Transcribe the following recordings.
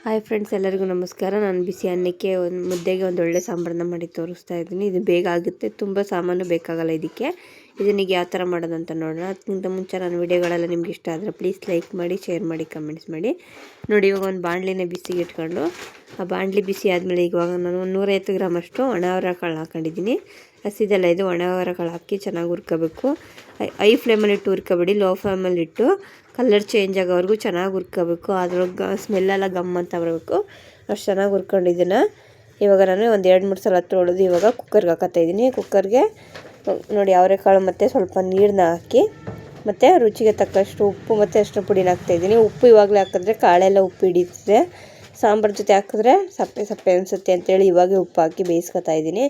Hi friends, ಎಲ್ಲರಿಗೂ ನಮಸ್ಕಾರ. ನಾನು ಬಿಸಿ ಅನ್ನಕ್ಕೆ ಒಂದು ಮುದ್ದೆಗೆ ಒಂದು ಒಳ್ಳೆ ಸಾಂಬಾರನ್ನ ಮಾಡಿ ತೋರಿಸ್ತಾ ಇದ್ದೀನಿ. ಇದು ಬೇಗ ಆಗುತ್ತೆ, ತುಂಬ ಸಾಮಾನು ಬೇಕಾಗಲ್ಲ ಇದಕ್ಕೆ. ಇದನ್ನೀಗ ಯಾವ ಥರ ಮಾಡೋದಂತ ನೋಡೋಣ. ಅದಕ್ಕಿಂತ ಮುಂಚೆ ನನ್ನ ವಿಡಿಯೋಗಳೆಲ್ಲ ನಿಮ್ಗೆ ಇಷ್ಟ ಆದರೆ ಪ್ಲೀಸ್ ಲೈಕ್ ಮಾಡಿ, ಶೇರ್ ಮಾಡಿ, ಕಮೆಂಟ್ಸ್ ಮಾಡಿ. ನೋಡಿ, ಇವಾಗ ಒಂದು ಬಾಣಲಿನ ಬಿಸಿಗೆ ಇಟ್ಕೊಂಡು ಆ ಬಾಣಲಿ ಬಿಸಿ ಆದಮೇಲೆ ಇವಾಗ ನಾನು 150 ಗ್ರಾಮಷ್ಟು ಒಣ ಕಾಳು ಹಾಕೊಂಡಿದ್ದೀನಿ. ಹಸಿದೆಲ್ಲ ಇದು ಒಣ ಕಾಳು ಹಾಕಿ ಚೆನ್ನಾಗಿ ಹುರ್ಕೋಬೇಕು. ಹೈ ಫ್ಲೇಮಲ್ಲಿ ಇಟ್ಟು ಹುರ್ಕೋಬೇಡಿ, ಲೋ ಫ್ಲೇಮಲ್ಲಿ ಇಟ್ಟು ಕಲರ್ ಚೇಂಜ್ ಆಗೋವರೆಗೂ ಚೆನ್ನಾಗಿ ಹುರ್ಕೋಬೇಕು. ಅದ್ರೊಳಗೆ ಸ್ಮೆಲ್ಲೆಲ್ಲ ಗಮ್ ಅಂತ ಬರಬೇಕು. ಅಷ್ಟು ಚೆನ್ನಾಗಿ ಹುರ್ಕೊಂಡಿದ್ದೀನಿ. ಇವಾಗ ನಾನು ಒಂದು 2-3 ಸಲ ತೊಳೆದು ಇವಾಗ ಕುಕ್ಕರ್ಗೆ ಹಾಕತ್ತಾಯಿದ್ದೀನಿ. ಕುಕ್ಕರ್ಗೆ ನೋಡಿ ಅವರೆಕಾಳು ಮತ್ತು ಸ್ವಲ್ಪ ನೀರನ್ನ ಹಾಕಿ ಮತ್ತು ರುಚಿಗೆ ತಕ್ಕಷ್ಟು ಉಪ್ಪು ಮತ್ತು ಅರಿಶಿನ ಪುಡಿನ ಹಾಕ್ತಾಯಿದ್ದೀನಿ. ಉಪ್ಪು ಇವಾಗಲೇ ಹಾಕಿದ್ರೆ ಕಾಳೆಲ್ಲ ಉಪ್ಪು ಹಿಡಿಯುತ್ತೆ. ಸಾಂಬಾರು ಜೊತೆ ಹಾಕಿದ್ರೆ ಸಪ್ಪೆ ಸಪ್ಪೆ ಅನಿಸುತ್ತೆ ಅಂತೇಳಿ ಇವಾಗೇ ಉಪ್ಪು ಹಾಕಿ ಬೇಯಿಸ್ಕೊತಾ ಇದ್ದೀನಿ.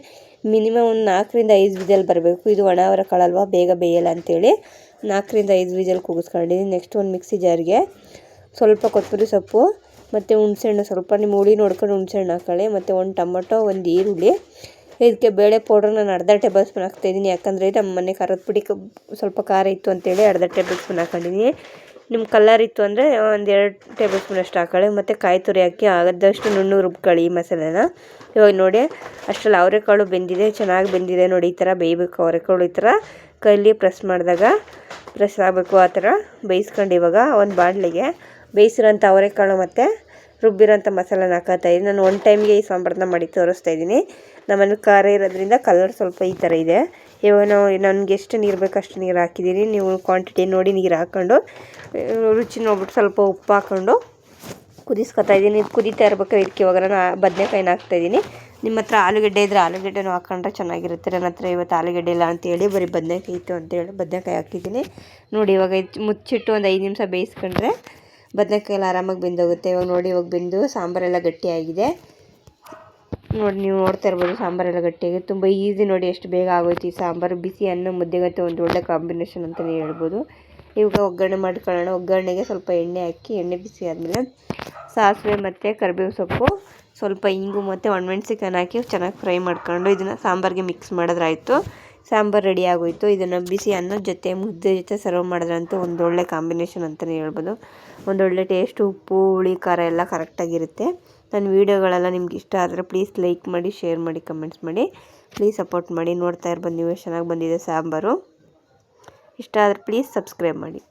ಮಿನಿಮಮ್ ಒಂದು 4-5 ವಿಜಲ್ ಬರಬೇಕು. ಇದು ಒಣ ಅವರೆಕಾಳಲ್ವ, ಬೇಗ ಬೇಯಲ್ಲ ಅಂತೇಳಿ 4-5 ವಿಜಲ್ ಕೂಗಿಸ್ಕೊಂಡಿದ್ದೀನಿ. ನೆಕ್ಸ್ಟ್ ಒಂದು ಮಿಕ್ಸಿ ಜಾರ್ಗೆ ಸ್ವಲ್ಪ ಕೊತ್ತಂಬರಿ ಸೊಪ್ಪು ಮತ್ತು ಹುಣಸೆಹಣ್ಣು, ಸ್ವಲ್ಪ ನಿಮ್ಮ ಹುಳಿ ನೋಡ್ಕೊಂಡು ಹುಣಸೆಹಣ್ಣು ಹಾಕೊಳ್ಳಿ, ಮತ್ತು ಒಂದು ಟೊಮೊಟೊ, ಒಂದು ಈರುಳ್ಳಿ. ಇದಕ್ಕೆ ಬೇಳೆ ಪೌಡ್ರ್ ನಾನು ಅರ್ಧ ಟೇಬಲ್ ಸ್ಪೂನ್ ಹಾಕ್ತಾಯಿದ್ದೀನಿ. ಯಾಕಂದರೆ ನಮ್ಮ ಮನೆ ಖಾರದ ಪುಡಿ ಸ್ವಲ್ಪ ಖಾರ ಇತ್ತು ಅಂತೇಳಿ ಅರ್ಧ ಟೇಬಲ್ ಸ್ಪೂನ್ ಹಾಕೊಂಡಿದ್ದೀನಿ. ನಿಮ್ಮ ಕಲರ್ ಇತ್ತು ಅಂದರೆ ಒಂದು 2 ಟೇಬಲ್ ಸ್ಪೂನ್ ಅಷ್ಟು ಹಾಕೊಳ್ಳಿ. ಮತ್ತು ಕಾಯಿ ತುರಿ ಹಾಕಿ ಆದಷ್ಟು ನುಣ್ಣಗೆ ರುಬ್ಕೊಳ್ಳಿ ಈ ಮಸಾಲೆನ. ಇವಾಗ ನೋಡಿ ಅಷ್ಟರಲ್ಲಿ ಅವರೆಕಾಳು ಬೆಂದಿದೆ, ಚೆನ್ನಾಗಿ ಬೆಂದಿದೆ. ನೋಡಿ ಈ ಥರ ಬೇಯಬೇಕು ಅವರೆಕಾಳು. ಈ ಥರ ಕೈಲಿ ಪ್ರೆಸ್ ಆಗಬೇಕು. ಆ ಥರ ಬೇಯಿಸ್ಕೊಂಡು ಇವಾಗ ಒಂದು ಬಾಣಲೆಗೆ ಬೇಯಿಸಿರೋಂಥ ಅವರೆಕಾಳು ಮತ್ತು ರುಬ್ಬಿರೋಂಥ ಮಸಾಲೆನ ಹಾಕೋತಾಯಿದ್ದೀನಿ. ನಾನು ಒಂದು ಟೈಮ್ಗೆ ಈ ಸಾಂಬಾರನ್ನ ಮಾಡಿ ತೋರಿಸ್ತಾ ಇದ್ದೀನಿ. ನಮ್ಮನೆ ಖಾರ ಇರೋದ್ರಿಂದ ಕಲರ್ ಸ್ವಲ್ಪ ಈ ಥರ ಇದೆ. ಇವಾಗ ನನಗೆ ಎಷ್ಟು ನೀರು ಬೇಕು ಅಷ್ಟು ನೀರು ಹಾಕಿದ್ದೀನಿ. ನೀವು ಕ್ವಾಂಟಿಟಿ ನೋಡಿ ನೀರು ಹಾಕ್ಕೊಂಡು ರುಚಿ ನೋಡ್ಬಿಟ್ಟು ಸ್ವಲ್ಪ ಉಪ್ಪು ಹಾಕ್ಕೊಂಡು ಕುದಿಸ್ಕೊತಾ ಇದ್ದೀನಿ. ಇದು ಕುದೀತಾ ಇರ್ಬೇಕಾದ್ರೆ ಇದಕ್ಕೆ ಇವಾಗ ನಾನು ಬದನೆಕಾಯಿನ ಹಾಕ್ತಾಯಿದ್ದೀನಿ. ನಿಮ್ಮ ಹತ್ರ ಆಲೂಗಡ್ಡೆ ಇದ್ದರೆ ಆಲೂಗಡ್ಡೆನೂ ಹಾಕ್ಕೊಂಡ್ರೆ ಚೆನ್ನಾಗಿರುತ್ತೆ. ನನ್ನ ಹತ್ರ ಇವತ್ತು ಆಲೂಗಡ್ಡೆ ಇಲ್ಲ ಅಂತೇಳಿ ಬರೀ ಬದನೆಕಾಯಿ ಇತ್ತು ಅಂತೇಳಿ ಬದನೆಕಾಯಿ ಹಾಕಿದ್ದೀನಿ. ನೋಡಿ ಇವಾಗ ಮುಚ್ಚಿಟ್ಟು ಒಂದು 5 ನಿಮಿಷ ಬೇಯಿಸ್ಕೊಂಡ್ರೆ ಬದನೆಕಾಯಿ ಎಲ್ಲ ಆರಾಮಾಗಿ ಬೆಂದೋಗುತ್ತೆ. ಇವಾಗ ನೋಡಿ, ಇವಾಗ ಬೆಂದು ಸಾಂಬಾರೆಲ್ಲ ಗಟ್ಟಿಯಾಗಿದೆ. ನೋಡಿ, ನೀವು ನೋಡ್ತಾ ಇರ್ಬೋದು ಸಾಂಬಾರೆಲ್ಲ ಗಟ್ಟಿಯಾಗಿದೆ. ತುಂಬ ಈಸಿ. ನೋಡಿ ಎಷ್ಟು ಬೇಗ ಆಗೋಯ್ತು ಈ ಸಾಂಬಾರು. ಬಿಸಿ ಅನ್ನ ಮುದ್ದೆಗಂತೂ ಒಂದು ಒಳ್ಳೆ ಕಾಂಬಿನೇಷನ್ ಅಂತಲೇ ಹೇಳ್ಬೋದು. ಇವಾಗ ಒಗ್ಗರಣೆ ಮಾಡ್ಕೊಳ್ಳೋಣ. ಒಗ್ಗರಣೆಗೆ ಸ್ವಲ್ಪ ಎಣ್ಣೆ ಹಾಕಿ, ಎಣ್ಣೆ ಬಿಸಿ ಆದಮೇಲೆ ಸಾಸಿವೆ ಮತ್ತು ಕರಿಬೇವು ಸೊಪ್ಪು, ಸ್ವಲ್ಪ ಇಂಗು ಮತ್ತು ಒಣಮೆಣ್ಸಿಕಾಯಿ ಹಾಕಿ ಚೆನ್ನಾಗಿ ಫ್ರೈ ಮಾಡ್ಕೊಂಡು ಇದನ್ನು ಸಾಂಬಾರಿಗೆ ಮಿಕ್ಸ್ ಮಾಡಿದ್ರಾಯ್ತು. ಸಾಂಬಾರು ರೆಡಿ ಆಗೋಯ್ತು. ಇದನ್ನು ಬಿಸಿ ಅನ್ನದ ಜೊತೆ ಮುದ್ದೆ ಜೊತೆ ಸರ್ವ್ ಮಾಡಿದ್ರಂತೂ ಒಂದು ಒಳ್ಳೆ ಕಾಂಬಿನೇಷನ್ ಅಂತಲೇ ಹೇಳ್ಬೋದು. ಒಂದೊಳ್ಳೆ ಟೇಸ್ಟು, ಉಪ್ಪು, ಹುಳಿ, ಖಾರ ಎಲ್ಲ ಕರೆಕ್ಟಾಗಿರುತ್ತೆ. ನನ್ನ ವೀಡಿಯೋಗಳೆಲ್ಲ ನಿಮ್ಗೆ ಇಷ್ಟ ಆದರೆ ಪ್ಲೀಸ್ ಲೈಕ್ ಮಾಡಿ, ಶೇರ್ ಮಾಡಿ, ಕಮೆಂಟ್ಸ್ ಮಾಡಿ. ಪ್ಲೀಸ್ ಸಪೋರ್ಟ್ ಮಾಡಿ. ನೋಡ್ತಾ ಇರ್ಬೋದು ನೀವು ಎಷ್ಟು ಚೆನ್ನಾಗಿ ಬಂದಿದೆ ಸಾಂಬಾರು. ಇಷ್ಟ ಆದರೆ ಪ್ಲೀಸ್ ಸಬ್ಸ್ಕ್ರೈಬ್ ಮಾಡಿ.